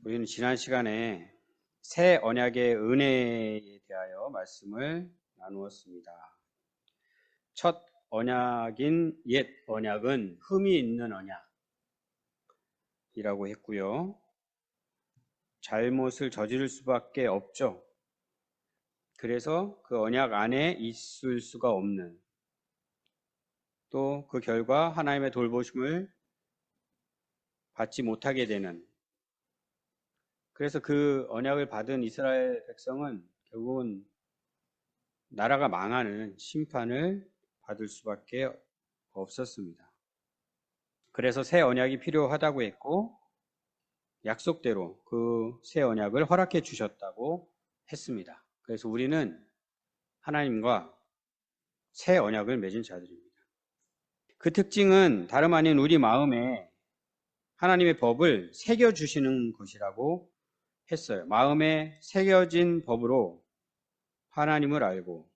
우리는 지난 시간에 새 언약의 은혜에 대하여 말씀을 나누었습니다. 첫 언약인 옛 언약은 흠이 있는 언약이라고 했고요. 잘못을 저지를 수밖에 없죠. 그래서 그 언약 안에 있을 수가 없는, 또 그 결과 하나님의 돌보심을 받지 못하게 되는, 그래서 그 언약을 받은 이스라엘 백성은 결국은 나라가 망하는 심판을 받을 수밖에 없었습니다. 그래서 새 언약이 필요하다고 했고, 약속대로 그 새 언약을 허락해 주셨다고 했습니다. 그래서 우리는 하나님과 새 언약을 맺은 자들입니다. 그 특징은 다름 아닌 우리 마음에 하나님의 법을 새겨주시는 것이라고 했어요. 마음에 새겨진 법으로 하나님을 알고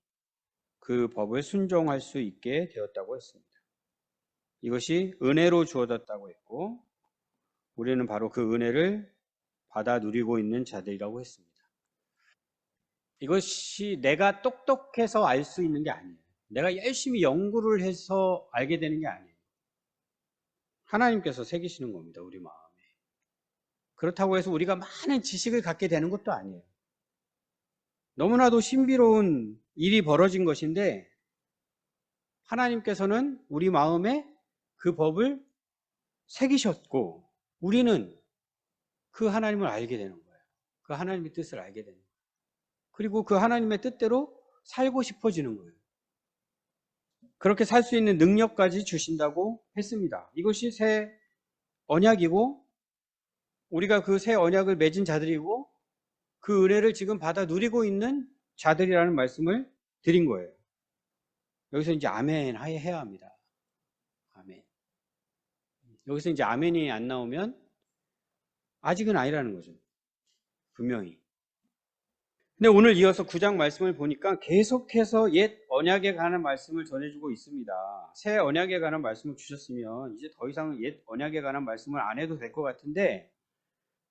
그 법을 순종할 수 있게 되었다고 했습니다. 이것이 은혜로 주어졌다고 했고, 우리는 바로 그 은혜를 받아 누리고 있는 자들이라고 했습니다. 이것이 내가 똑똑해서 알 수 있는 게 아니에요. 내가 열심히 연구를 해서 알게 되는 게 아니에요. 하나님께서 새기시는 겁니다, 우리 마음에. 그렇다고 해서 우리가 많은 지식을 갖게 되는 것도 아니에요. 너무나도 신비로운 일이 벌어진 것인데, 하나님께서는 우리 마음에 그 법을 새기셨고, 우리는 그 하나님을 알게 되는 거예요. 그 하나님의 뜻을 알게 되는 거예요. 그리고 그 하나님의 뜻대로 살고 싶어지는 거예요. 그렇게 살 수 있는 능력까지 주신다고 했습니다. 이것이 새 언약이고, 우리가 그 새 언약을 맺은 자들이고, 그 은혜를 지금 받아 누리고 있는 자들이라는 말씀을 드린 거예요. 여기서 이제 아멘 해야 합니다. 아멘. 여기서 이제 아멘이 안 나오면 아직은 아니라는 거죠. 분명히. 근데 오늘 이어서 9장 말씀을 보니까 계속해서 옛 언약에 관한 말씀을 전해주고 있습니다. 새 언약에 관한 말씀을 주셨으면 이제 더 이상 옛 언약에 관한 말씀을 안 해도 될 것 같은데,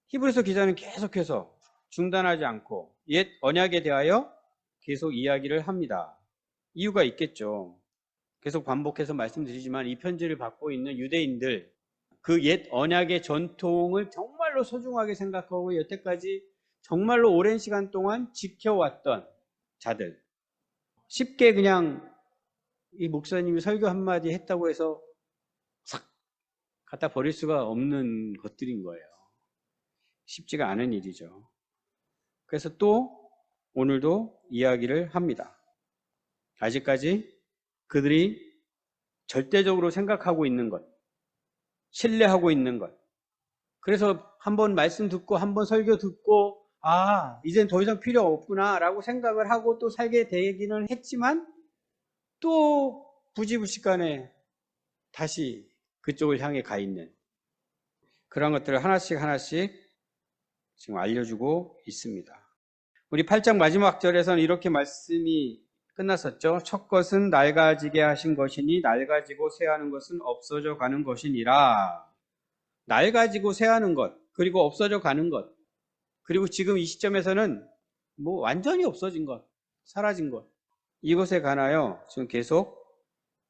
히브리서 기자는 계속해서 중단하지 않고 옛 언약에 대하여 계속 이야기를 합니다. 이유가 있겠죠. 계속 반복해서 말씀드리지만 이 편지를 받고 있는 유대인들, 그 옛 언약의 전통을 정말로 소중하게 생각하고 여태까지 정말로 오랜 시간 동안 지켜왔던 자들, 쉽게 그냥 이 목사님이 설교 한마디 했다고 해서 싹 갖다 버릴 수가 없는 것들인 거예요. 쉽지가 않은 일이죠. 그래서 또 오늘도 이야기를 합니다. 아직까지 그들이 절대적으로 생각하고 있는 것, 신뢰하고 있는 것, 그래서 한번 말씀 듣고 한번 설교 듣고 이젠 더 이상 필요 없구나 라고 생각을 하고 또 살게 되기는 했지만, 또 부지불식간에 다시 그쪽을 향해 가 있는 그런 것들을 하나씩 하나씩 지금 알려주고 있습니다. 우리 8장 마지막 절에서는 이렇게 말씀이 끝났었죠. 첫 것은 낡아지게 하신 것이니 낡아지고 쇠하는 것은 없어져 가는 것이니라. 낡아지고 쇠하는 것, 그리고 없어져 가는 것, 그리고 지금 이 시점에서는 뭐 완전히 없어진 것, 사라진 것, 이것에 관하여 지금 계속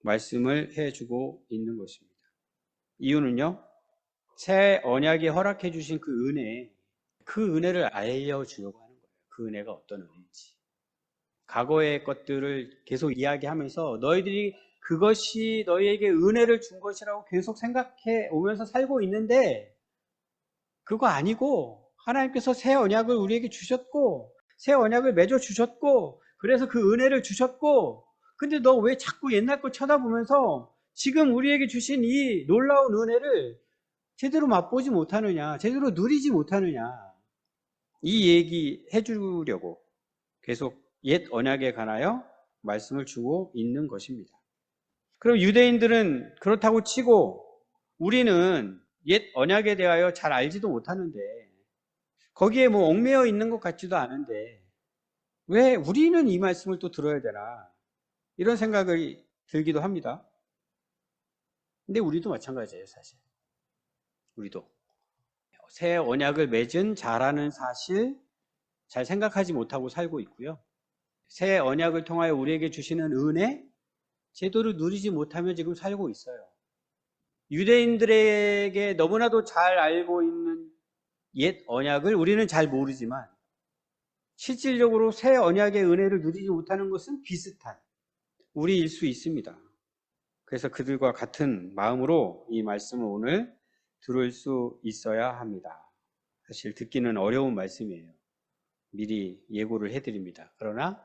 말씀을 해주고 있는 것입니다. 이유는요, 새 언약이 허락해 주신 그 은혜, 그 은혜를 알려주려고 하는 거예요. 그 은혜가 어떤 은혜인지. 과거의 것들을 계속 이야기하면서 너희들이 그것이 너희에게 은혜를 준 것이라고 계속 생각해 오면서 살고 있는데, 그거 아니고 하나님께서 새 언약을 우리에게 주셨고 새 언약을 맺어 주셨고, 그래서 그 은혜를 주셨고, 근데 너 왜 자꾸 옛날 거 쳐다보면서 지금 우리에게 주신 이 놀라운 은혜를 제대로 맛보지 못하느냐, 제대로 누리지 못하느냐, 이 얘기 해주려고 계속 옛 언약에 관하여 말씀을 주고 있는 것입니다. 그럼 유대인들은 그렇다고 치고 우리는 옛 언약에 대하여 잘 알지도 못하는데, 거기에 뭐 얽매여 있는 것 같지도 않은데 왜 우리는 이 말씀을 또 들어야 되나, 이런 생각이 들기도 합니다. 근데 우리도 마찬가지예요, 사실. 우리도 새 언약을 맺은 자라는 사실 잘 생각하지 못하고 살고 있고요. 새 언약을 통하여 우리에게 주시는 은혜 제대로 누리지 못하며 지금 살고 있어요. 유대인들에게 너무나도 잘 알고 있는 옛 언약을 우리는 잘 모르지만 실질적으로 새 언약의 은혜를 누리지 못하는 것은 비슷한 우리일 수 있습니다. 그래서 그들과 같은 마음으로 이 말씀을 오늘 들을 수 있어야 합니다. 사실 듣기는 어려운 말씀이에요. 미리 예고를 해드립니다. 그러나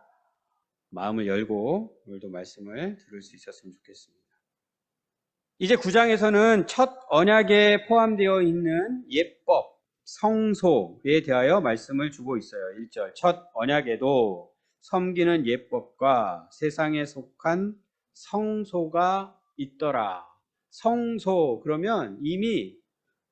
마음을 열고 오늘도 말씀을 들을 수 있었으면 좋겠습니다. 이제 9장에서는 첫 언약에 포함되어 있는 예법, 성소에 대하여 말씀을 주고 있어요. 1절, 첫 언약에도 섬기는 예법과 세상에 속한 성소가 있더라. 성소, 그러면 이미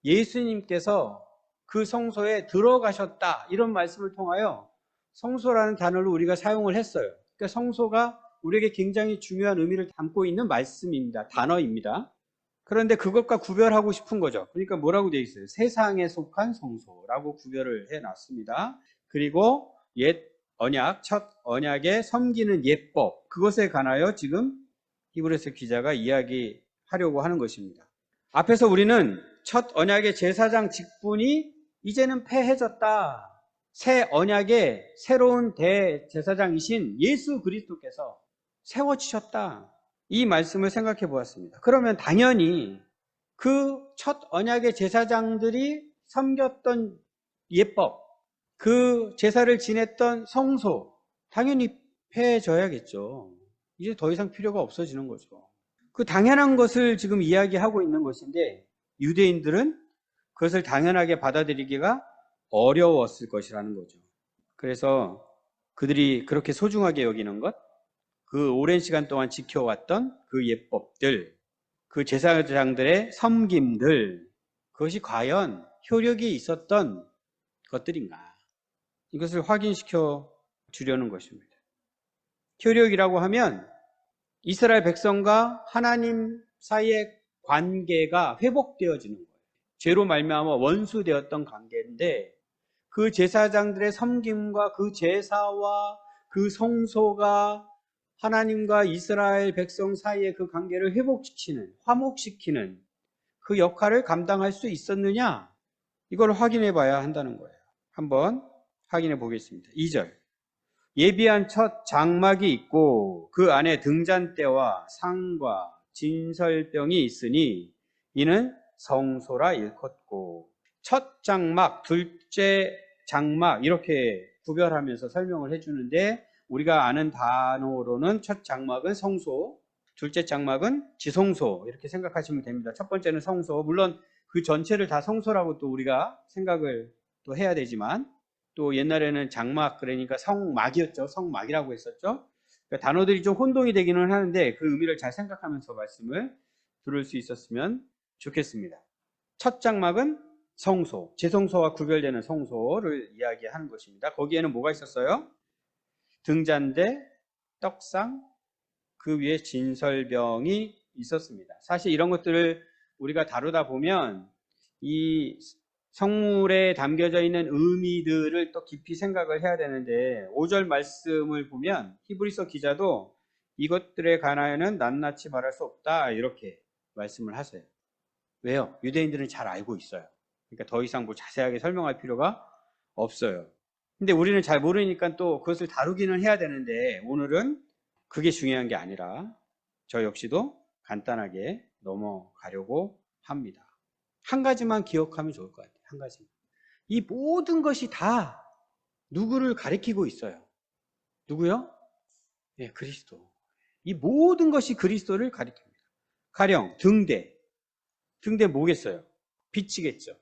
예수님께서 그 성소에 들어가셨다. 이런 말씀을 통하여 성소라는 단어를 우리가 사용을 했어요. 그러니까 성소가 우리에게 굉장히 중요한 의미를 담고 있는 말씀입니다. 단어입니다. 그런데 그것과 구별하고 싶은 거죠. 그러니까 뭐라고 되어 있어요? 세상에 속한 성소라고 구별을 해놨습니다. 그리고 옛 언약, 첫 언약에 섬기는 예법, 그것에 관하여 지금 히브리서 기자가 이야기하려고 하는 것입니다. 앞에서 우리는 첫 언약의 제사장 직분이 이제는 패해졌다. 새 언약의 새로운 대제사장이신 예수 그리스도께서 세워지셨다. 이 말씀을 생각해 보았습니다. 그러면 당연히 그 첫 언약의 제사장들이 섬겼던 예법, 그 제사를 지냈던 성소, 당연히 패해져야겠죠. 이제 더 이상 필요가 없어지는 거죠. 그 당연한 것을 지금 이야기하고 있는 것인데 유대인들은 그것을 당연하게 받아들이기가 어려웠을 것이라는 거죠. 그래서 그들이 그렇게 소중하게 여기는 것, 그 오랜 시간 동안 지켜왔던 그 예법들, 그 제사장들의 섬김들, 그것이 과연 효력이 있었던 것들인가? 이것을 확인시켜 주려는 것입니다. 효력이라고 하면 이스라엘 백성과 하나님 사이의 관계가 회복되어지는 거예요. 죄로 말미암아 원수되었던 관계인데 그 제사장들의 섬김과 그 제사와 그 성소가 하나님과 이스라엘 백성 사이의 그 관계를 회복시키는, 화목시키는 그 역할을 감당할 수 있었느냐? 이걸 확인해 봐야 한다는 거예요. 한번 확인해 보겠습니다. 2절. 예비한 첫 장막이 있고 그 안에 등잔대와 상과 진설병이 있으니 이는 성소라 일컫고, 첫 장막, 둘째 장막 이렇게 구별하면서 설명을 해주는데 우리가 아는 단어로는 첫 장막은 성소, 둘째 장막은 지성소 이렇게 생각하시면 됩니다. 첫 번째는 성소, 물론 그 전체를 다 성소라고 또 우리가 생각을 또 해야 되지만 또 옛날에는 장막 그러니까 성막이었죠. 성막이라고 했었죠. 그러니까 단어들이 좀 혼동이 되기는 하는데 그 의미를 잘 생각하면서 말씀을 들을 수 있었으면 좋겠습니다. 첫 장막은 성소, 지성소와 구별되는 성소를 이야기하는 것입니다. 거기에는 뭐가 있었어요? 등잔대, 떡상, 그 위에 진설병이 있었습니다. 사실 이런 것들을 우리가 다루다 보면 이 성물에 담겨져 있는 의미들을 또 깊이 생각을 해야 되는데 5절 말씀을 보면 히브리서 기자도 이것들에 관하여는 낱낱이 말할 수 없다 이렇게 말씀을 하세요. 왜요? 유대인들은 잘 알고 있어요. 그러니까 더 이상 뭐 자세하게 설명할 필요가 없어요. 근데 우리는 잘 모르니까 또 그것을 다루기는 해야 되는데 오늘은 그게 중요한 게 아니라 저 역시도 간단하게 넘어가려고 합니다. 한 가지만 기억하면 좋을 것 같아요. 한 가지. 이 모든 것이 다 누구를 가리키고 있어요. 누구요? 네, 그리스도. 이 모든 것이 그리스도를 가리킵니다. 가령 등대. 등대 뭐겠어요? 빛이겠죠.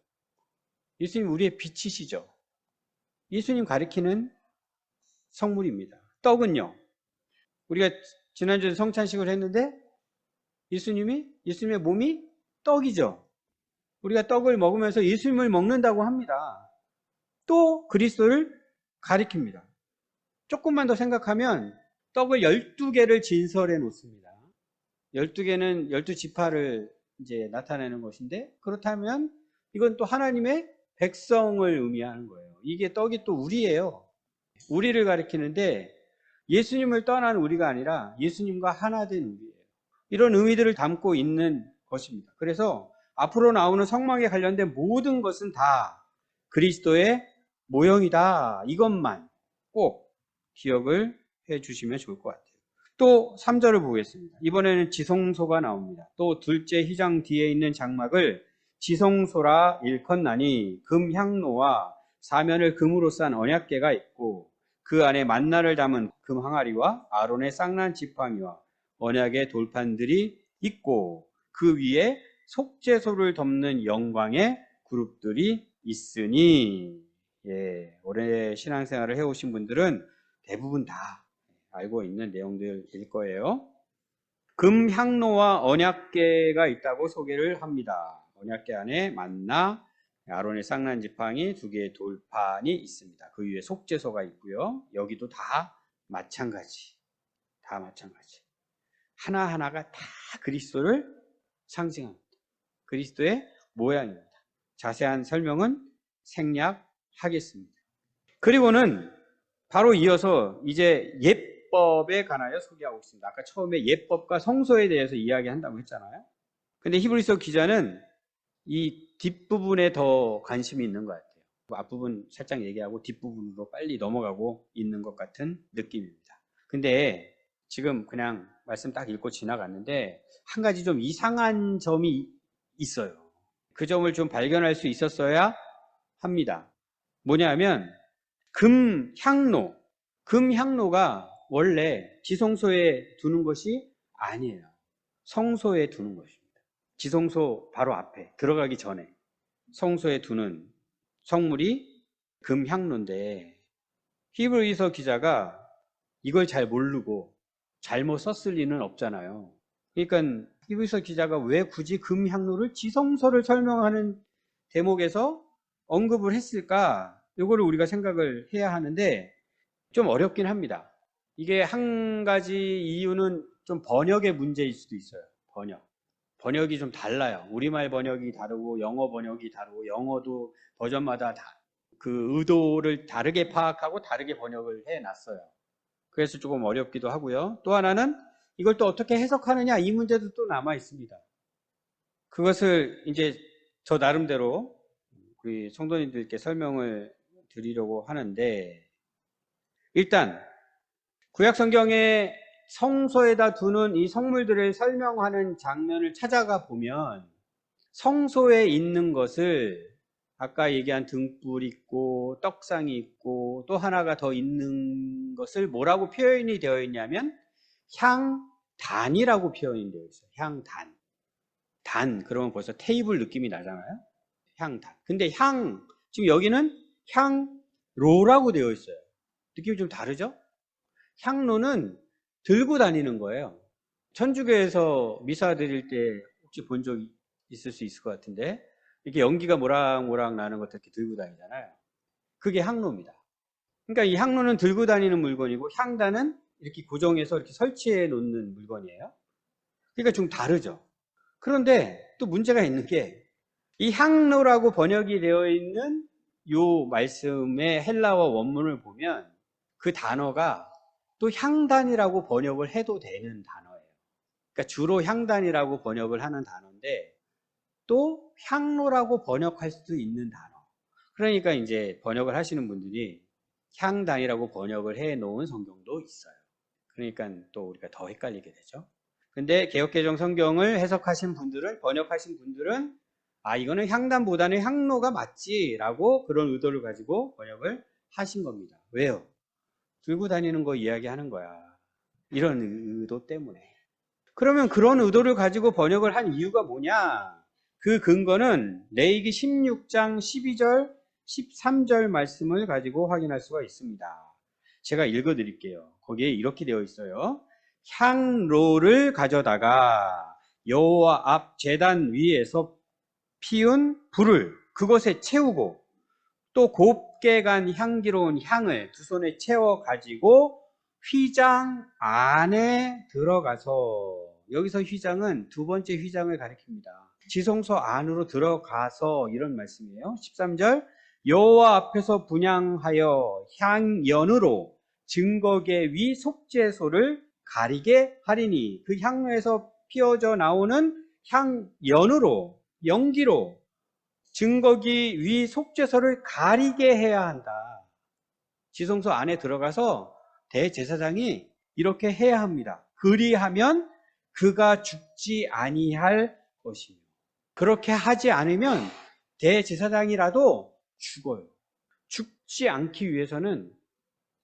예수님 우리의 빛이시죠. 예수님 가리키는 성물입니다. 떡은요. 우리가 지난주에 성찬식을 했는데 예수님의 몸이 떡이죠. 우리가 떡을 먹으면서 예수님을 먹는다고 합니다. 또 그리스도를 가리킵니다. 조금만 더 생각하면 떡을 12개를 진설해 놓습니다. 12개는 12지파를 이제 나타내는 것인데 그렇다면 이건 또 하나님의 백성을 의미하는 거예요. 이게 떡이 또 우리예요. 우리를 가리키는데 예수님을 떠난 우리가 아니라 예수님과 하나 된 우리예요. 이런 의미들을 담고 있는 것입니다. 그래서 앞으로 나오는 성막에 관련된 모든 것은 다 그리스도의 모형이다. 이것만 꼭 기억을 해 주시면 좋을 것 같아요. 또 3절을 보겠습니다. 이번에는 지성소가 나옵니다. 또 둘째 휘장 뒤에 있는 장막을 지성소라 일컫나니 금향로와 사면을 금으로 싼 언약궤가 있고 그 안에 만나를 담은 금 항아리와 아론의 쌍난 지팡이와 언약의 돌판들이 있고 그 위에 속죄소를 덮는 영광의 그룹들이 있으니. 예, 오래 신앙생활을 해오신 분들은 대부분 다 알고 있는 내용들일 거예요. 금향로와 언약궤가 있다고 소개를 합니다. 언약궤 안에 만나, 아론의 쌍난 지팡이 2개의 돌판이 있습니다. 그 위에 속죄소가 있고요. 여기도 다 마찬가지. 다 마찬가지. 하나하나가 다 그리스도를 상징합니다. 그리스도의 모양입니다. 자세한 설명은 생략하겠습니다. 그리고는 바로 이어서 이제 예법에 관하여 소개하고 있습니다. 아까 처음에 예법과 성소에 대해서 이야기한다고 했잖아요. 근데 히브리서 기자는 이 뒷부분에 더 관심이 있는 것 같아요. 앞부분 살짝 얘기하고 뒷부분으로 빨리 넘어가고 있는 것 같은 느낌입니다. 근데 지금 그냥 말씀 딱 읽고 지나갔는데 한 가지 좀 이상한 점이 있어요. 그 점을 좀 발견할 수 있었어야 합니다. 뭐냐면 금향로가 원래 지성소에 두는 것이 아니에요. 성소에 두는 것입니다. 지성소 바로 앞에 들어가기 전에 성소에 두는 성물이 금향로인데 히브리서 기자가 이걸 잘 모르고 잘못 썼을 리는 없잖아요. 그러니까 히브리서 기자가 왜 굳이 금향로를 지성소를 설명하는 대목에서 언급을 했을까? 이거를 우리가 생각을 해야 하는데 좀 어렵긴 합니다. 이게 한 가지 이유는 좀 번역의 문제일 수도 있어요. 번역이 좀 달라요. 우리말 번역이 다르고 영어 번역이 다르고 영어도 버전마다 그 의도를 다르게 파악하고 다르게 번역을 해놨어요. 그래서 조금 어렵기도 하고요. 또 하나는 이걸 또 어떻게 해석하느냐 이 문제도 또 남아 있습니다. 그것을 이제 저 나름대로 우리 성도님들께 설명을 드리려고 하는데 일단 구약 성경에 성소에다 두는 이 성물들을 설명하는 장면을 찾아가 보면 성소에 있는 것을 아까 얘기한 등불 있고 떡상이 있고 또 하나가 더 있는 것을 뭐라고 표현이 되어 있냐면 향단이라고 표현이 되어 있어요. 향단. 단 그러면 벌써 테이블 느낌이 나잖아요. 향단. 근데 지금 여기는 향로라고 되어 있어요. 느낌이 좀 다르죠? 향로는 들고 다니는 거예요. 천주교에서 미사 드릴 때 혹시 본 적 있을 수 있을 것 같은데 이렇게 연기가 모락모락 나는 것들 이렇게 들고 다니잖아요. 그게 향로입니다. 그러니까 이 향로는 들고 다니는 물건이고 향단은 이렇게 고정해서 이렇게 설치해 놓는 물건이에요. 그러니까 좀 다르죠. 그런데 또 문제가 있는 게 이 향로라고 번역이 되어 있는 이 말씀의 헬라어 원문을 보면 그 단어가 또 향단이라고 번역을 해도 되는 단어예요. 그러니까 주로 향단이라고 번역을 하는 단어인데 또 향로라고 번역할 수도 있는 단어. 그러니까 이제 번역을 하시는 분들이 향단이라고 번역을 해 놓은 성경도 있어요. 그러니까 또 우리가 더 헷갈리게 되죠. 근데 개역개정 성경을 해석하신 분들은 번역하신 분들은 이거는 향단보다는 향로가 맞지라고 그런 의도를 가지고 번역을 하신 겁니다. 왜요? 들고 다니는 거 이야기하는 거야. 이런 의도 때문에. 그러면 그런 의도를 가지고 번역을 한 이유가 뭐냐? 그 근거는 레위기 16장 12절, 13절 말씀을 가지고 확인할 수가 있습니다. 제가 읽어드릴게요. 거기에 이렇게 되어 있어요. 향로를 가져다가 여호와 앞 제단 위에서 피운 불을 그것에 채우고 또 곱게 간 향기로운 향을 두 손에 채워 가지고 휘장 안에 들어가서 여기서 휘장은 두 번째 휘장을 가리킵니다. 지성소 안으로 들어가서 이런 말씀이에요. 13절 여호와 앞에서 분향하여 향연으로 증거계 위 속죄소를 가리게 하리니 그 향로에서 피어져 나오는 향연으로 연기로 증거기 위 속죄소를 가리게 해야 한다. 지성소 안에 들어가서 대제사장이 이렇게 해야 합니다. 그리하면 그가 죽지 아니할 것이며 그렇게 하지 않으면 대제사장이라도 죽어요. 죽지 않기 위해서는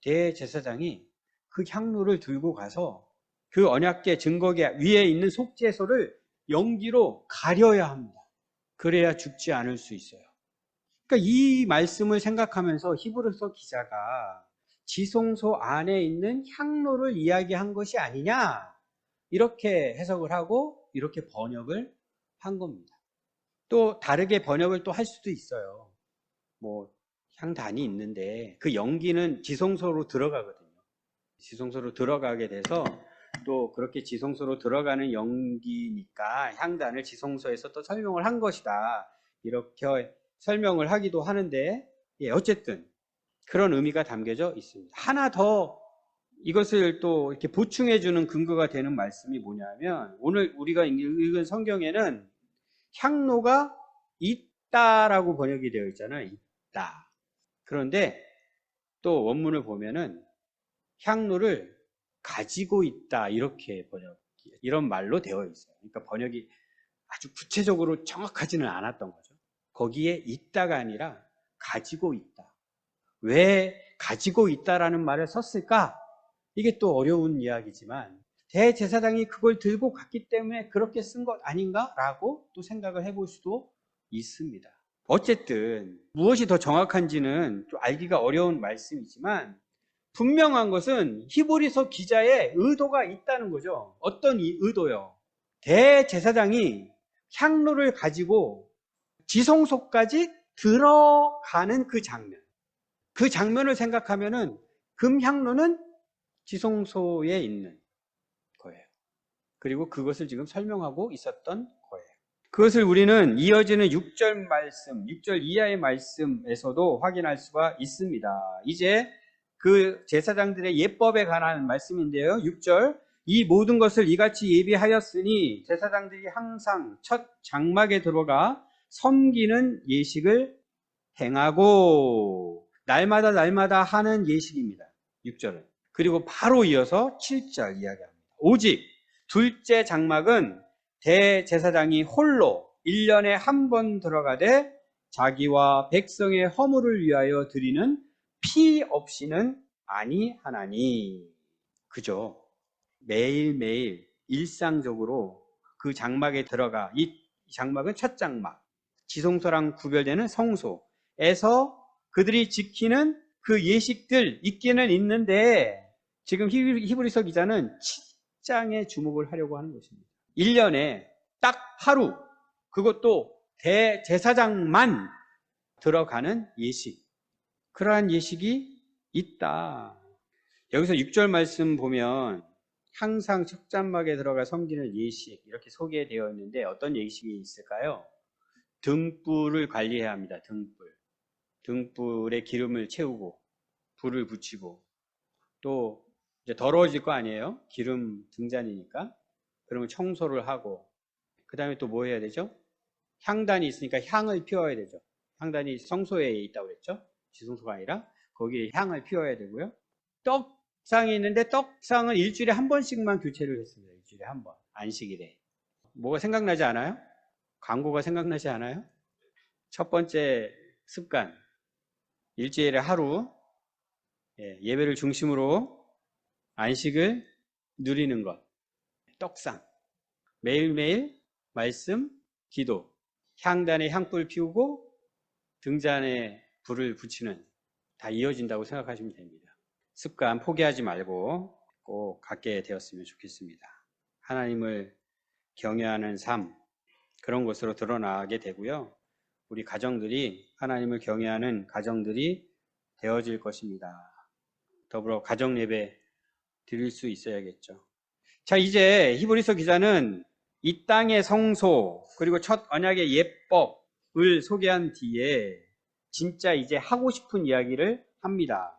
대제사장이 그 향로를 들고 가서 그 언약궤 증거궤 위에 있는 속죄소를 연기로 가려야 합니다. 그래야 죽지 않을 수 있어요. 그러니까 이 말씀을 생각하면서 히브리서 기자가 지성소 안에 있는 향로를 이야기한 것이 아니냐 이렇게 해석을 하고 이렇게 번역을 한 겁니다. 또 다르게 번역을 또 할 수도 있어요. 뭐 향단이 있는데 그 연기는 지성소로 들어가거든요. 지성소로 들어가게 돼서 또 그렇게 지성소로 들어가는 연기니까 향단을 지성소에서 또 설명을 한 것이다. 이렇게 설명을 하기도 하는데 어쨌든 그런 의미가 담겨져 있습니다. 하나 더 이것을 또 이렇게 보충해 주는 근거가 되는 말씀이 뭐냐면 오늘 우리가 읽은 성경에는 향로가 있다라고 번역이 되어 있잖아요. 있다. 그런데 또 원문을 보면은 향로를 가지고 있다 이렇게 이런 말로 되어 있어요. 그러니까 번역이 아주 구체적으로 정확하지는 않았던 거죠. 거기에 있다가 아니라 가지고 있다. 왜 가지고 있다라는 말을 썼을까? 이게 또 어려운 이야기지만 대제사장이 그걸 들고 갔기 때문에 그렇게 쓴 것 아닌가라고 또 생각을 해볼 수도 있습니다. 어쨌든 무엇이 더 정확한지는 좀 알기가 어려운 말씀이지만 분명한 것은 히브리서 기자의 의도가 있다는 거죠. 어떤 의도요? 대제사장이 향로를 가지고 지성소까지 들어가는 그 장면. 그 장면을 생각하면은 금향로는 지성소에 있는 거예요. 그리고 그것을 지금 설명하고 있었던 거예요. 그것을 우리는 이어지는 6절 말씀, 6절 이하의 말씀에서도 확인할 수가 있습니다. 이제 그 제사장들의 예법에 관한 말씀인데요. 6절 이 모든 것을 이같이 예비하였으니 제사장들이 항상 첫 장막에 들어가 섬기는 예식을 행하고 날마다 하는 예식입니다. 6절은. 그리고 바로 이어서 7절 이야기합니다. 오직 둘째 장막은 대제사장이 홀로 1년에 한 번 들어가되 자기와 백성의 허물을 위하여 드리는 피 없이는 아니하나니. 그죠? 매일매일 일상적으로 그 장막에 들어가 이 장막은 첫 장막 지성소랑 구별되는 성소에서 그들이 지키는 그 예식들 있기는 있는데 지금 히브리서 기자는 7장에 주목을 하려고 하는 것입니다. 1년에 딱 하루 그것도 대제사장만 들어가는 예식 그러한 예식이 있다. 여기서 6절 말씀 보면 항상 첫 장막에 들어가 섬기는 예식 이렇게 소개되어 있는데 어떤 예식이 있을까요? 등불을 관리해야 합니다. 등불에 기름을 채우고 불을 붙이고 또 이제 더러워질 거 아니에요? 기름 등잔이니까. 그러면 청소를 하고 그 다음에 또 뭐 해야 되죠? 향단이 있으니까 향을 피워야 되죠. 향단이 성소에 있다고 그랬죠? 지성소가 아니라 거기에 향을 피워야 되고요. 떡상이 있는데 떡상은 일주일에 한 번씩만 교체를 했습니다. 일주일에 한 번. 안식일에. 뭐가 생각나지 않아요? 광고가 생각나지 않아요? 첫 번째 습관. 일주일에 하루 예배를 중심으로 안식을 누리는 것. 떡상. 매일매일 말씀, 기도. 향단에 향불 피우고 등잔에 불을 붙이는 다 이어진다고 생각하시면 됩니다. 습관 포기하지 말고 꼭 갖게 되었으면 좋겠습니다. 하나님을 경외하는 삶 그런 것으로 드러나게 되고요. 우리 가정들이 하나님을 경외하는 가정들이 되어질 것입니다. 더불어 가정 예배 드릴 수 있어야겠죠. 자, 이제 히브리서 기자는 이 땅의 성소 그리고 첫 언약의 예법을 소개한 뒤에 진짜 이제 하고 싶은 이야기를 합니다.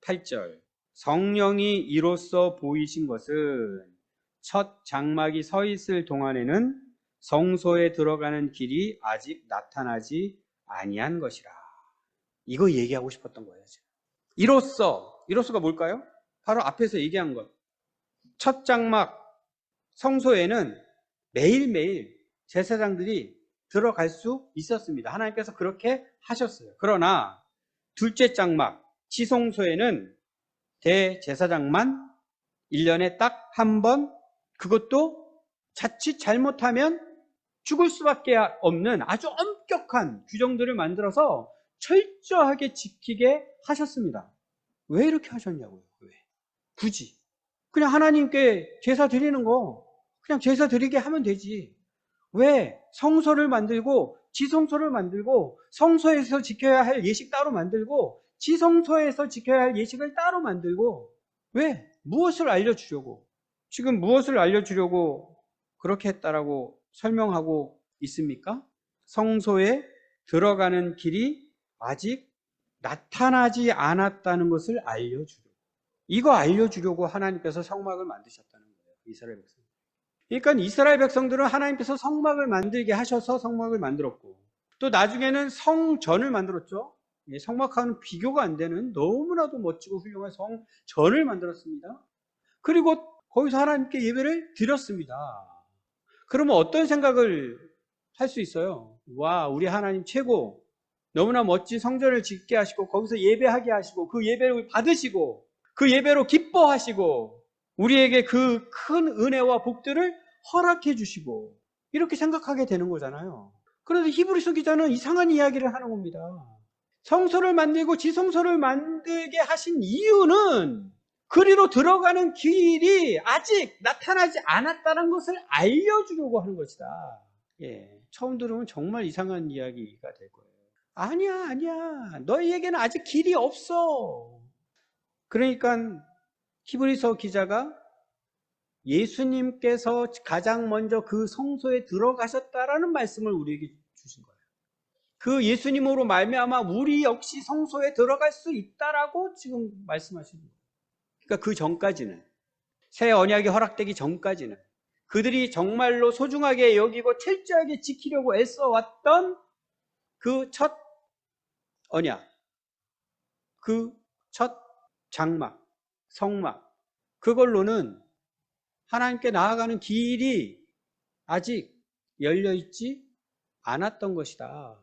8절. 성령이 이로써 보이신 것은 첫 장막이 서 있을 동안에는 성소에 들어가는 길이 아직 나타나지 아니한 것이라. 이거 얘기하고 싶었던 거예요. 이로써가 뭘까요? 바로 앞에서 얘기한 것. 첫 장막 성소에는 매일매일 제사장들이 들어갈 수 있었습니다. 하나님께서 그렇게 하셨어요. 그러나 둘째 장막 지성소에는 대제사장만 1년에 딱 한 번, 그것도 자칫 잘못하면 죽을 수밖에 없는 아주 엄격한 규정들을 만들어서 철저하게 지키게 하셨습니다. 왜 이렇게 하셨냐고요? 왜? 굳이 그냥 하나님께 제사 드리는 거 그냥 제사 드리게 하면 되지. 왜 성소를 만들고 지성소를 만들고 성소에서 지켜야 할 예식 따로 만들고 지성소에서 지켜야 할 예식을 따로 만들고 왜? 무엇을 알려주려고? 지금 무엇을 알려주려고 그렇게 했다라고 설명하고 있습니까? 성소에 들어가는 길이 아직 나타나지 않았다는 것을 알려주려고. 이거 알려주려고 하나님께서 성막을 만드셨다는 거예요. 이스라엘 백성. 그러니까 이스라엘 백성들은 하나님께서 성막을 만들게 하셔서 성막을 만들었고 또 나중에는 성전을 만들었죠. 성막하고는 비교가 안 되는 너무나도 멋지고 훌륭한 성전을 만들었습니다. 그리고 거기서 하나님께 예배를 드렸습니다. 그러면 어떤 생각을 할 수 있어요? 와, 우리 하나님 최고. 너무나 멋진 성전을 짓게 하시고 거기서 예배하게 하시고 그 예배를 받으시고 그 예배로 기뻐하시고 우리에게 그 큰 은혜와 복들을 허락해 주시고 이렇게 생각하게 되는 거잖아요. 그런데 히브리서 기자는 이상한 이야기를 하는 겁니다. 성소를 만들고 지성소를 만들게 하신 이유는 그리로 들어가는 길이 아직 나타나지 않았다는 것을 알려주려고 하는 것이다. 처음 들으면 정말 이상한 이야기가 될 거예요. 아니야. 너희에게는 아직 길이 없어. 그러니까 히브리서 기자가 예수님께서 가장 먼저 그 성소에 들어가셨다라는 말씀을 우리에게 주신 거예요. 그 예수님으로 말미암아 우리 역시 성소에 들어갈 수 있다라고 지금 말씀하시는 거예요. 그러니까 그 전까지는 새 언약이 허락되기 전까지는 그들이 정말로 소중하게 여기고 철저하게 지키려고 애써왔던 그 첫 언약, 그 첫 장막, 성막, 그걸로는 하나님께 나아가는 길이 아직 열려있지 않았던 것이다.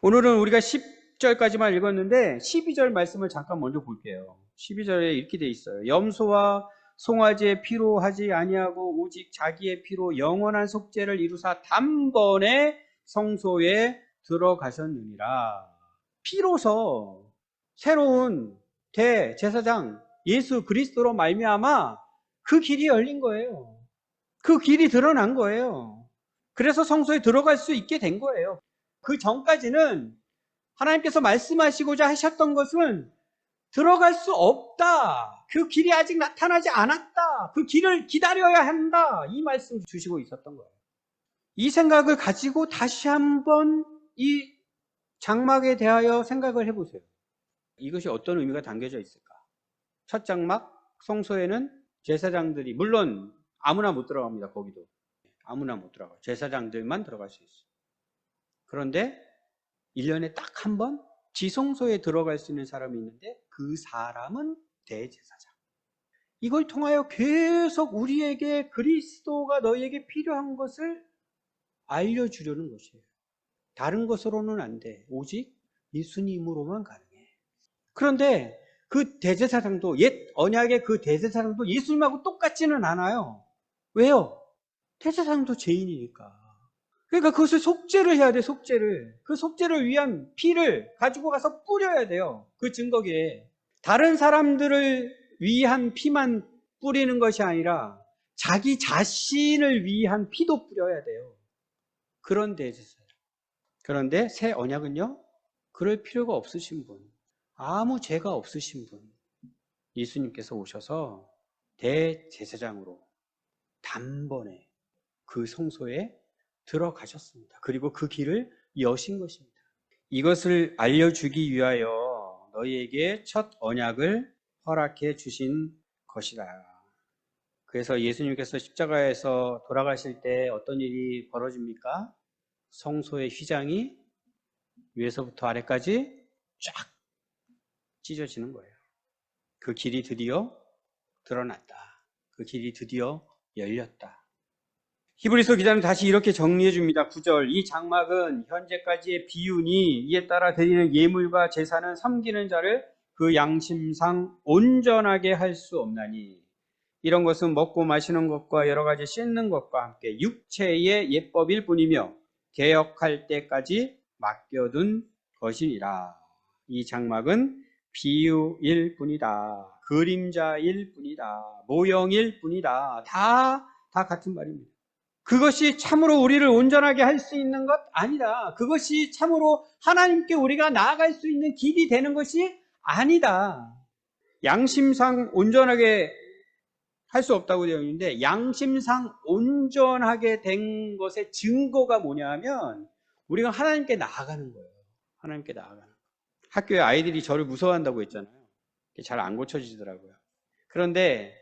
오늘은 우리가 10절까지만 읽었는데 12절 말씀을 잠깐 먼저 볼게요. 12절에 이렇게 돼 있어요. 염소와 송아지의 피로 하지 아니하고 오직 자기의 피로 영원한 속죄를 이루사 단번에 성소에 들어가셨느니라. 피로서 새로운 대제사장 예수 그리스도로 말미암아 그 길이 열린 거예요. 그 길이 드러난 거예요. 그래서 성소에 들어갈 수 있게 된 거예요. 그 전까지는 하나님께서 말씀하시고자 하셨던 것은 들어갈 수 없다. 그 길이 아직 나타나지 않았다. 그 길을 기다려야 한다. 이 말씀 주시고 있었던 거예요. 이 생각을 가지고 다시 한번 이 장막에 대하여 생각을 해보세요. 이것이 어떤 의미가 담겨져 있을까? 첫 장막 성소에는 제사장들이, 물론 아무나 못 들어갑니다. 거기도 아무나 못 들어가요. 제사장들만 들어갈 수 있어요. 그런데 1년에 딱 한 번 지성소에 들어갈 수 있는 사람이 있는데 그 사람은 대제사장. 이걸 통하여 계속 우리에게 그리스도가 너희에게 필요한 것을 알려주려는 것이에요. 다른 것으로는 안 돼. 오직 예수님으로만 가능해. 그런데 그 대제사장도, 옛 언약의 그 대제사장도 예수님하고 똑같지는 않아요. 왜요? 대제사장도 죄인이니까. 그러니까 그것을 속죄를 해야 돼, 속죄를. 그 속죄를 위한 피를 가지고 가서 뿌려야 돼요. 그 증거기에. 다른 사람들을 위한 피만 뿌리는 것이 아니라 자기 자신을 위한 피도 뿌려야 돼요. 그런 대제사장. 그런데 새 언약은요, 그럴 필요가 없으신 분, 아무 죄가 없으신 분, 예수님께서 오셔서 대제사장으로 단번에 그 성소에 들어가셨습니다. 그리고 그 길을 여신 것입니다. 이것을 알려주기 위하여 너희에게 첫 언약을 허락해 주신 것이다. 그래서 예수님께서 십자가에서 돌아가실 때 어떤 일이 벌어집니까? 성소의 휘장이 위에서부터 아래까지 쫙 찢어지는 거예요. 그 길이 드디어 드러났다. 그 길이 드디어 열렸다. 히브리서 기자는 다시 이렇게 정리해 줍니다. 9절. 이 장막은 현재까지의 비유니 이에 따라 드리는 예물과 제사는 섬기는 자를 그 양심상 온전하게 할 수 없나니 이런 것은 먹고 마시는 것과 여러 가지 씻는 것과 함께 육체의 예법일 뿐이며 개역할 때까지 맡겨둔 것이니라. 이 장막은 비유일 뿐이다. 그림자일 뿐이다. 모형일 뿐이다. 다 같은 말입니다. 그것이 참으로 우리를 온전하게 할 수 있는 것 아니다. 그것이 참으로 하나님께 우리가 나아갈 수 있는 길이 되는 것이 아니다. 양심상 온전하게 할 수 없다고 되어 있는데 양심상 온전하게 된 것의 증거가 뭐냐 하면 우리가 하나님께 나아가는 거예요. 하나님께 나아가는 거예요. 학교에 아이들이 저를 무서워한다고 했잖아요. 잘 안 고쳐지더라고요. 그런데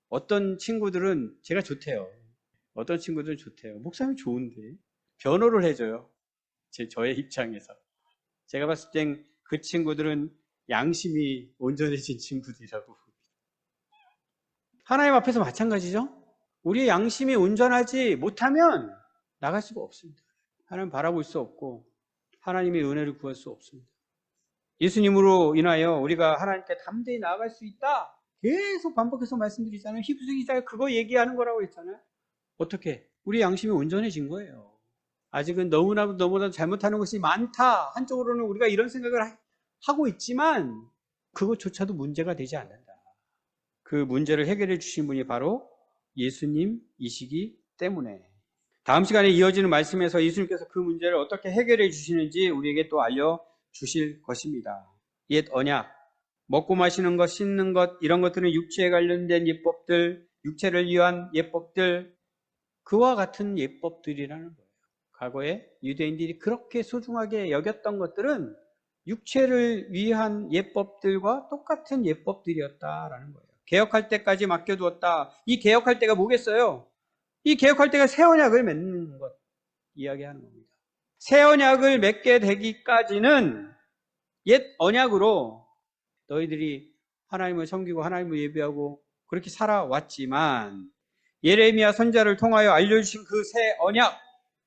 어떤 친구들은 제가 좋대요. 어떤 친구들은 좋대요. 목사님 좋은데 변호를 해줘요. 저의 입장에서. 제가 봤을 땐 그 친구들은 양심이 온전해진 친구들이라고. 하나님 앞에서 마찬가지죠. 우리의 양심이 온전하지 못하면 나갈 수가 없습니다. 하나님 바라볼 수 없고 하나님의 은혜를 구할 수 없습니다. 예수님으로 인하여 우리가 하나님께 담대히 나아갈 수 있다. 계속 반복해서 말씀드리잖아요. 히브리서 기자가 그거 얘기하는 거라고 했잖아요. 어떻게? 우리 양심이 온전해진 거예요. 아직은 너무나도 잘못하는 것이 많다. 한쪽으로는 우리가 이런 생각을 하고 있지만 그것조차도 문제가 되지 않는다. 그 문제를 해결해 주신 분이 바로 예수님이시기 때문에. 다음 시간에 이어지는 말씀에서 예수님께서 그 문제를 어떻게 해결해 주시는지 우리에게 또 알려주실 것입니다. 옛 언약, 먹고 마시는 것, 씻는 것, 이런 것들은 육체에 관련된 예법들, 육체를 위한 예법들, 그와 같은 예법들이라는 거예요. 과거에 유대인들이 그렇게 소중하게 여겼던 것들은 육체를 위한 예법들과 똑같은 예법들이었다라는 거예요. 개혁할 때까지 맡겨두었다. 이 개혁할 때가 뭐겠어요? 이 개혁할 때가 새 언약을 맺는 것 이야기하는 겁니다. 새 언약을 맺게 되기까지는 옛 언약으로 너희들이 하나님을 섬기고 하나님을 예배하고 그렇게 살아왔지만 예레미야 선지자를 통하여 알려주신 그 새 언약,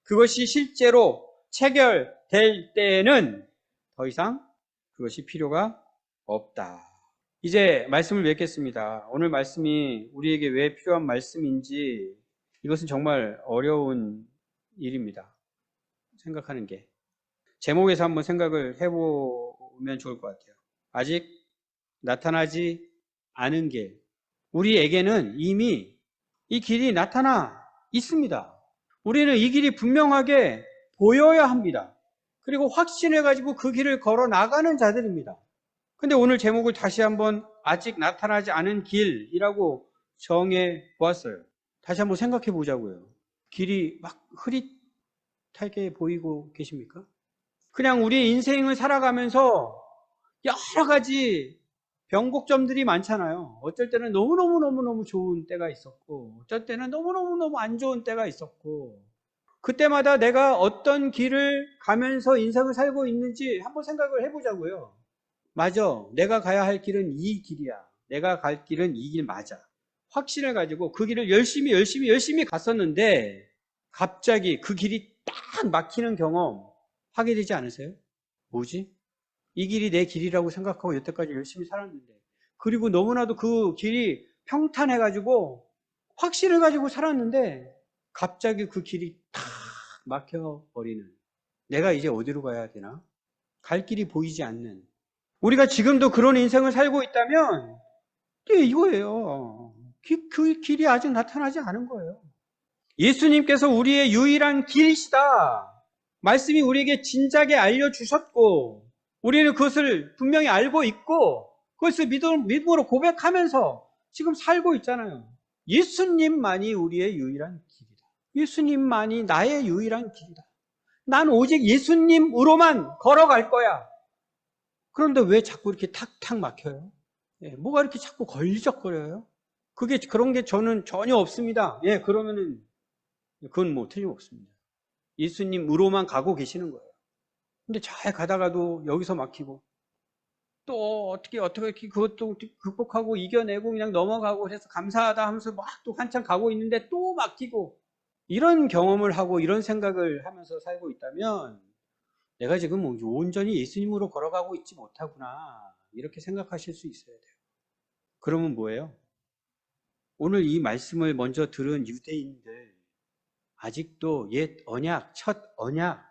그것이 실제로 체결될 때에는 더 이상 그것이 필요가 없다. 이제 말씀을 맺겠습니다. 오늘 말씀이 우리에게 왜 필요한 말씀인지 이것은 정말 어려운 일입니다. 생각하는 게. 제목에서 한번 생각을 해보면 좋을 것 같아요. 아직 나타나지 않은 길. 우리에게는 이미 이 길이 나타나 있습니다. 우리는 이 길이 분명하게 보여야 합니다. 그리고 확신해가지고 그 길을 걸어 나가는 자들입니다. 근데 오늘 제목을 다시 한번 아직 나타나지 않은 길이라고 정해 보았어요. 다시 한번 생각해 보자고요. 길이 막 흐릿하게 보이고 계십니까? 그냥 우리 인생을 살아가면서 여러 가지 변곡점들이 많잖아요. 어쩔 때는 너무너무 좋은 때가 있었고 어쩔 때는 너무너무 안 좋은 때가 있었고 그때마다 내가 어떤 길을 가면서 인생을 살고 있는지 한번 생각을 해보자고요. 맞아. 내가 가야 할 길은 이 길이야. 내가 갈 길은 이 길 맞아. 확신을 가지고 그 길을 열심히 갔었는데 갑자기 그 길이 딱 막히는 경험 하게 되지 않으세요? 뭐지? 이 길이 내 길이라고 생각하고 여태까지 열심히 살았는데 그리고 너무나도 그 길이 평탄해가지고 확신을 가지고 살았는데 갑자기 그 길이 탁 막혀버리는 내가 이제 어디로 가야 되나? 갈 길이 보이지 않는 우리가 지금도 그런 인생을 살고 있다면 이거예요. 그 길이 아직 나타나지 않은 거예요. 예수님께서 우리의 유일한 길이시다. 말씀이 우리에게 진작에 알려주셨고 우리는 그것을 분명히 알고 있고 그것을 믿음으로 고백하면서 지금 살고 있잖아요. 예수님만이 우리의 유일한 길이다. 예수님만이 나의 유일한 길이다. 난 오직 예수님으로만 걸어갈 거야. 그런데 왜 자꾸 이렇게 탁탁 막혀요? 예, 뭐가 이렇게 자꾸 걸리적거려요? 그런 게 저는 전혀 없습니다. 예, 그러면은 그건 뭐 틀림없습니다. 예수님으로만 가고 계시는 거예요. 근데 잘 가다가도 여기서 막히고 또 어떻게 그것도 극복하고 이겨내고 그냥 넘어가고 해서 감사하다 하면서 막 또 한참 가고 있는데 또 막히고 이런 경험을 하고 이런 생각을 하면서 살고 있다면 내가 지금 뭐 온전히 예수님으로 걸어가고 있지 못하구나 이렇게 생각하실 수 있어야 돼요. 그러면 뭐예요? 오늘 이 말씀을 먼저 들은 유대인들 아직도 옛 언약, 첫 언약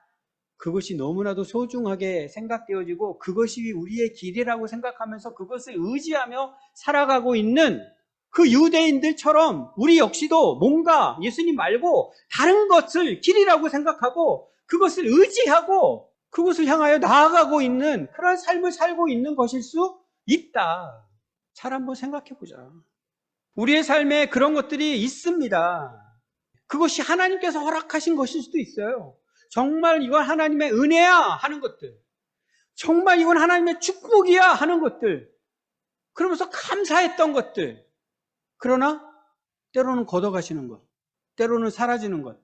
그것이 너무나도 소중하게 생각되어지고 그것이 우리의 길이라고 생각하면서 그것을 의지하며 살아가고 있는 그 유대인들처럼 우리 역시도 뭔가 예수님 말고 다른 것을 길이라고 생각하고 그것을 의지하고 그것을 향하여 나아가고 있는 그런 삶을 살고 있는 것일 수 있다. 잘 한번 생각해 보자. 우리의 삶에 그런 것들이 있습니다. 그것이 하나님께서 허락하신 것일 수도 있어요. 정말 이건 하나님의 은혜야 하는 것들. 정말 이건 하나님의 축복이야 하는 것들. 그러면서 감사했던 것들. 그러나 때로는 걷어가시는 것. 때로는 사라지는 것.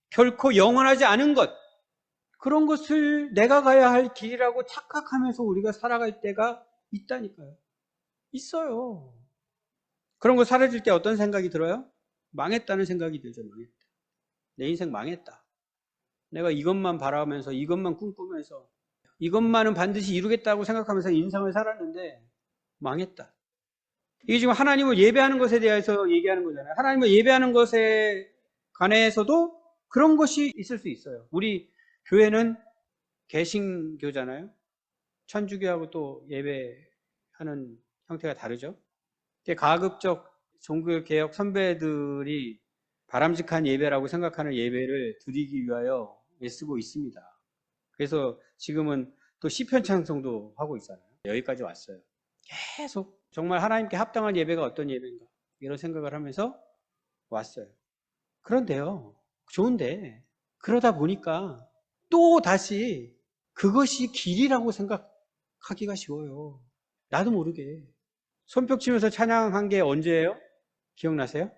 결코 영원하지 않은 것. 그런 것을 내가 가야 할 길이라고 착각하면서 우리가 살아갈 때가 있다니까요. 있어요. 그런 거 사라질 때 어떤 생각이 들어요? 망했다는 생각이 들죠. 망했다. 내 인생 망했다. 내가 이것만 바라면서 이것만 꿈꾸면서 이것만은 반드시 이루겠다고 생각하면서 인생을 살았는데 망했다. 이게 지금 하나님을 예배하는 것에 대해서 얘기하는 거잖아요. 하나님을 예배하는 것에 관해서도 그런 것이 있을 수 있어요. 우리 교회는 개신교잖아요. 천주교하고 또 예배하는 형태가 다르죠. 가급적 종교개혁 선배들이 바람직한 예배라고 생각하는 예배를 드리기 위하여 애쓰고 있습니다. 그래서 지금은 또 시편 찬송도 하고 있잖아요. 여기까지 왔어요. 계속 정말 하나님께 합당한 예배가 어떤 예배인가 이런 생각을 하면서 왔어요. 그런데요, 좋은데 그러다 보니까 또 다시 그것이 길이라고 생각하기가 쉬워요. 나도 모르게. 손뼉 치면서 찬양한 게 언제예요? 기억나세요?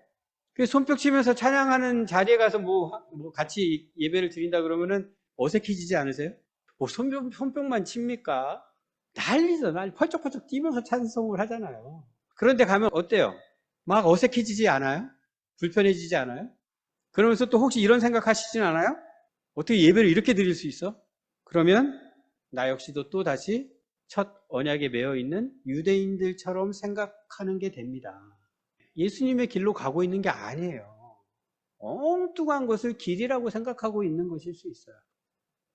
그 손뼉 치면서 찬양하는 자리에 가서 뭐 같이 예배를 드린다 그러면은 어색해지지 않으세요? 뭐 손뼉만 칩니까? 난리죠. 난 펄쩍펄쩍 뛰면서 찬송을 하잖아요. 그런데 가면 어때요? 막 어색해지지 않아요? 불편해지지 않아요? 그러면서 또 혹시 이런 생각 하시진 않아요? 어떻게 예배를 이렇게 드릴 수 있어? 그러면 나 역시도 또 다시 첫 언약에 매여 있는 유대인들처럼 생각하는 게 됩니다. 예수님의 길로 가고 있는 게 아니에요. 엉뚱한 것을 길이라고 생각하고 있는 것일 수 있어요.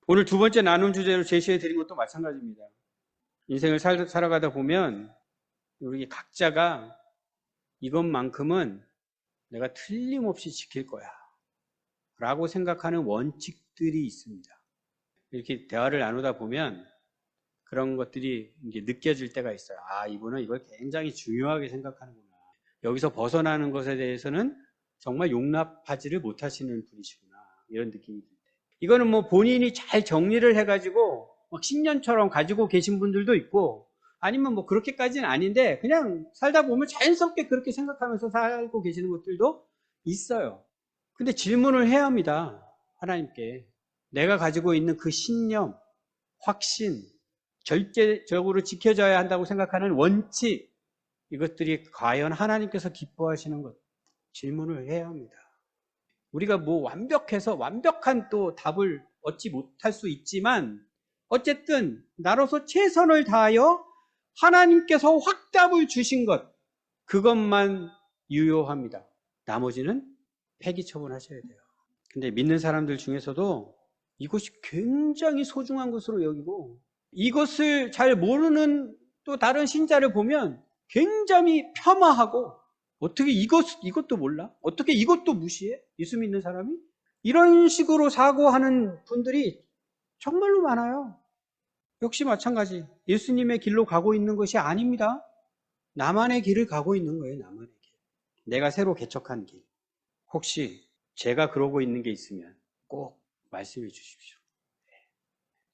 오늘 두 번째 나눔 주제로 제시해 드린 것도 마찬가지입니다. 인생을 살아가다 보면 우리 각자가 이것만큼은 내가 틀림없이 지킬 거야 라고 생각하는 원칙들이 있습니다. 이렇게 대화를 나누다 보면 그런 것들이 이제 느껴질 때가 있어요. 아, 이분은 이걸 굉장히 중요하게 생각하는구나. 여기서 벗어나는 것에 대해서는 정말 용납하지를 못하시는 분이시구나. 이런 느낌이 들 때. 이거는 뭐 본인이 잘 정리를 해가지고 막 신년처럼 가지고 계신 분들도 있고 아니면 뭐 그렇게까지는 아닌데 그냥 살다 보면 자연스럽게 그렇게 생각하면서 살고 계시는 것들도 있어요. 근데 질문을 해야 합니다. 하나님께. 내가 가지고 있는 그 신념, 확신, 절대적으로 지켜져야 한다고 생각하는 원칙, 이것들이 과연 하나님께서 기뻐하시는 것, 질문을 해야 합니다. 우리가 뭐 완벽한 또 답을 얻지 못할 수 있지만 어쨌든 나로서 최선을 다하여 하나님께서 확답을 주신 것, 그것만 유효합니다. 나머지는 폐기 처분하셔야 돼요. 근데 믿는 사람들 중에서도 이것이 굉장히 소중한 것으로 여기고 이것을 잘 모르는 또 다른 신자를 보면 굉장히 폄하하고 어떻게 이것도 몰라? 어떻게 이것도 무시해? 예수 믿는 사람이? 이런 식으로 사고하는 분들이 정말로 많아요. 역시 마찬가지. 예수님의 길로 가고 있는 것이 아닙니다. 나만의 길을 가고 있는 거예요. 나만의 길. 내가 새로 개척한 길. 혹시 제가 그러고 있는 게 있으면 꼭 말씀해 주십시오.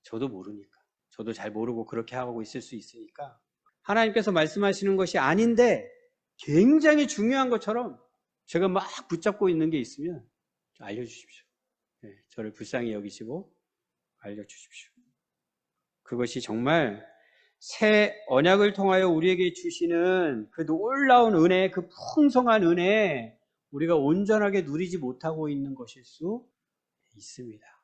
저도 모르니까. 저도 잘 모르고 그렇게 하고 있을 수 있으니까 하나님께서 말씀하시는 것이 아닌데 굉장히 중요한 것처럼 제가 막 붙잡고 있는 게 있으면 알려주십시오. 저를 불쌍히 여기시고 알려주십시오. 그것이 정말 새 언약을 통하여 우리에게 주시는 그 놀라운 은혜, 그 풍성한 은혜, 우리가 온전하게 누리지 못하고 있는 것일 수 있습니다.